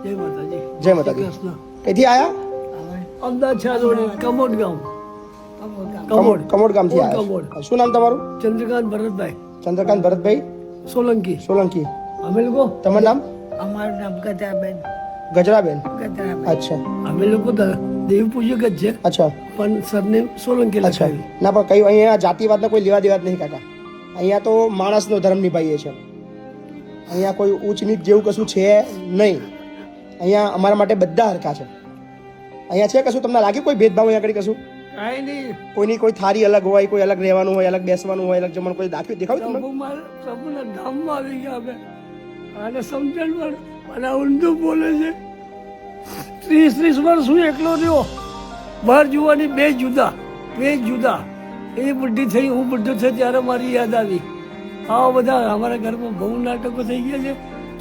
જય માતાજી. જય માતાજી. કૃષ્ણ. કઈથી આયા? અમદાવાદ છારોડી કમોડ ગામ. કમોડ ગામથી કમોડ. આયા. શું નામ તમારું? ચંદ્રકાંત ભરતભાઈ ચંદ્રકાંત ભરતભાઈ સોલંકી. સોલંકી. અમે લોકો તમારું નામ? અમારું નામ ગજાબેન. ગજરાબેન. ગજરાબેન. અચ્છા અમે લોકો દેવ પૂજક જ છે અચ્છા પણ સરનેમ સોલંકી અચ્છા. લખાવી. ના પણ કઈ અહીંયા જાતિવાદનો કોઈ લેવા દેવા જ નહીં કાકા. અહીંયા તો માણસનો ધર્મ નિભાઈએ છે. અહીંયા કોઈ ઊંચ નીચ જેવું કશું છે નહીં. અહીંયા અમારા માટે બધા હરખા છે. અહીંયા છે કશું તમને લાગ્યું કોઈ ભેદભાવ અહીંયા આગળ કશું? કાંઈ નહીં. કોઈની કોઈ થાળી અલગ હોય, કોઈ અલગ રહેવાનું હોય, અલગ બેસવાનું હોય, અલગ જમવાનું, કોઈ દાખવી દેખાયું તમને? પ્રભુના ધામમાં આવી ગયા અમે. આને સમજણ પણ અને ઊંધું બોલે છે. 30 વર્ષ હું એકલો રહ્યો. બહાર જોવાની બે જુદા. એ બુઢી થઈ, હું બુઢો થયો ત્યારે મારી યાદ આવી. આવા બધા અમારા ઘરમાં બહુ નાટકો થઈ ગયા છે.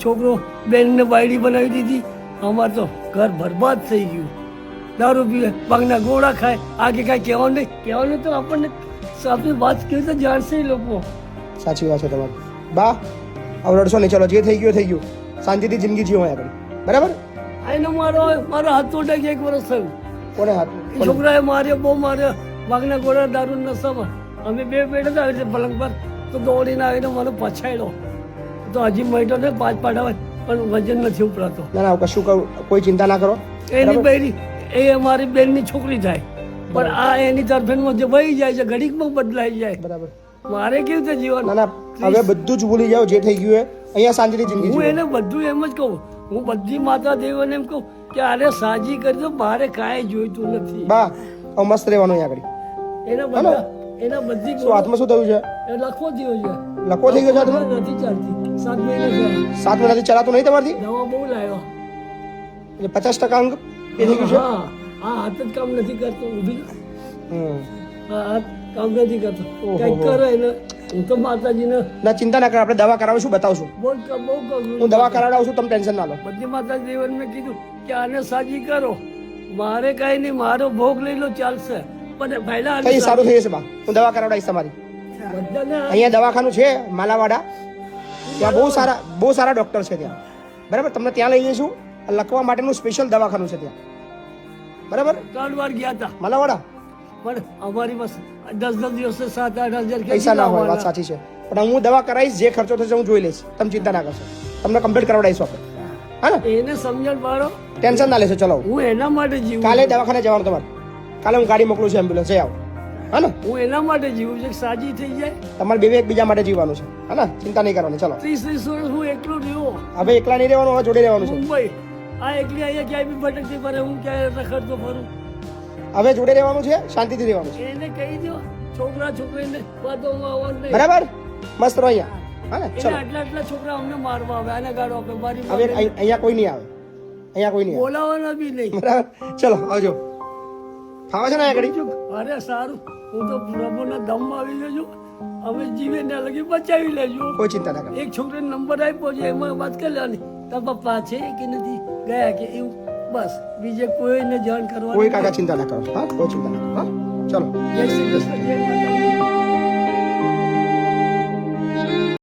છોકરો બેનને બાયડી બનાવી દીધી. અમારે તો ઘર બરબાદ થઈ ગયું. દારૂ પીવે, પગના ગોળા ખાય. આગે કાંઈ કહેવાનું તો આપણને આપણી વાત કેવી રીતે જાણશે એ લોકો. સાચી વાત છે તમારી. બા હવે રડશો નહીં, ચલો જે થઈ ગયું થઈ ગયું. શાંતિથી જિંદગી જીવો આગળ, બરાબર? આનો મારો હાથ તોડે 1 વર્ષ થયું. કોને હાથ? એ છોકરાએ માર્યો, બહુ માર્યો. વાઘના ગોળા દારૂ નશામાં અમે બે બેઠા હતા પલંગ પર, તો દોડીને આવીને મને પછાડ્યો. તો હજી મહિનો ને 5 પાડા પણ વજન નથી ઉપડાતો. ના ના કશું કહું, કોઈ ચિંતા ના કરો. એની બૈરી એ અમારી બેનની છોકરી થાય, પણ આ એની તરફેણમાં જે વહી જાય છે, ઘડીકમાં બદલાઈ જાય. બરાબર. મારે કેવું છે જીવન? ના ના હવે બધું જ ભૂલી જાઓ જે થઈ ગયું એ. અહીંયા શાંતિથી જિંદગી હું જીવો. એને બધું એમ જ કહું. હું બધી માતા દેવોને એમ કહું કે આને સાજી કરી દો, મારે કાંઈ જોઈતું નથી. બા હવે મસ્ત રહેવાનું અહીંયા આગળ. એના બધી શું હાથમાં શું થયું છે? એ લખવો થયો છે. લકવો થઈ ગયો છે હાથમાં? નથી ચાલતી. 7 મહિના થયા. 7 મહિનાથી ચલાતું નહીં તમારથી? દવા બહુ લાવ્યો. એટલે 50% અંગ એ થઈ ગયું છે. હા, આ હાથ જ કામ નથી કરતો. ઊભી હમ. આ હાથ કામ નથી કરતો. ઓહો. કંઈક કરે ને હું તો માતાજીને ના ચિંતા ના કરો, આપણે દવા કરાવીશું, બતાવશું. બહુ કહું. હું દવા કરાવડાવું છું, તમે ટેન્શન ના લો. બધી માતાજી દેવને મેં કીધું કે આને સાજી કરો. મારે કાંઈ નહીં, મારો ભોગ લઈ લો ચાલશે, પણ પહેલા આને કઈ સારું થઈ જશે બા. હું દવા કરાવડાવીશ તમારી. બધાને અહીંયા દવાખાનું છે માલાવાડા, ત્યાં બહુ સારા ડોક્ટર છે ત્યાં, બરાબર? તમને ત્યાં લઈ જઈશું. લખવા માટેનું સ્પેશિયલ દવાખાનું છે ત્યાં, બરાબર? 3 વાર ગયા હતા, માલાવાડા પણ અમારી પાસે 10 દિવસે 7-8 હજાર પૈસા ના હોય, વાત સાચી છે. પણ હું દવા કરાવીશ, જે ખર્ચો થશે હું જોઈ લઈશ. તમે ચિંતા ના કરશો, તમને કમ્પ્લીટ કરાવડાવીશું આપણે. હા ને? એને સમજણ પાડો. ટેન્શન ના લેશો. ચલો હું એના માટે જીવું. કાલે દવાખાને જવાનું તમારે. કાલે હું ગાડી મોકલું છું, એમ્બ્યુલન્સ જઈ આવો. હા ને? હું એના માટે જીવું છું કે સાજી થઈ જાય. તમારે બે એકબીજા માટે જીવવાનું છે. હા ને? ચિંતા નહીં કરવાની. ચલો 30 વર્ષ હું એકલો રહ્યો હવે એકલા નહીં રહેવાનું, હવે જોડે રહેવાનું છે. મુંબઈ. આ એકલી અહીંયા ક્યાંય બી ભટકતી ફરે, હું ક્યાંય રખડતો ફરું. હવે જોડે રહેવાનું છે, શાંતિથી રહેવાનું છે, એને કહી દો છોકરીને વાતોમાં આવવાનું નહીં. બરાબર? મસ્ત રહો અહીંયા. હા ને? એને ચલો આટલા છોકરા અમને મારવા આવે, આને ગાળો આપે, મારી હવે અહીંયા કોઈ નહીં આવે. અહીંયા કોઈ નહીં આવે. બોલાવાના બી નહીં. બરાબર? ચલો આવજો. ફાવે છે ને અહીંયા ઘડી? અરે સારું, હું તો પ્રભુના દમમાં આવી જજો. હવે જીવે ને લગી બચાવી લેજો. કોઈ ચિંતા ના કરો. એક છોકરીને નંબર આપ્યો છે, એમાં વાત કરી લેવાની. તારા પપ્પા છે કે નથી ગયા કે એવું, બસ. બીજે કોઈને જાણ કોઈ કરવાની કાકા ચિંતા ના કરો. હા કોઈ ચિંતા ના કરો. હા ચલો. જય શ્રી કૃષ્ણ, જય માતા.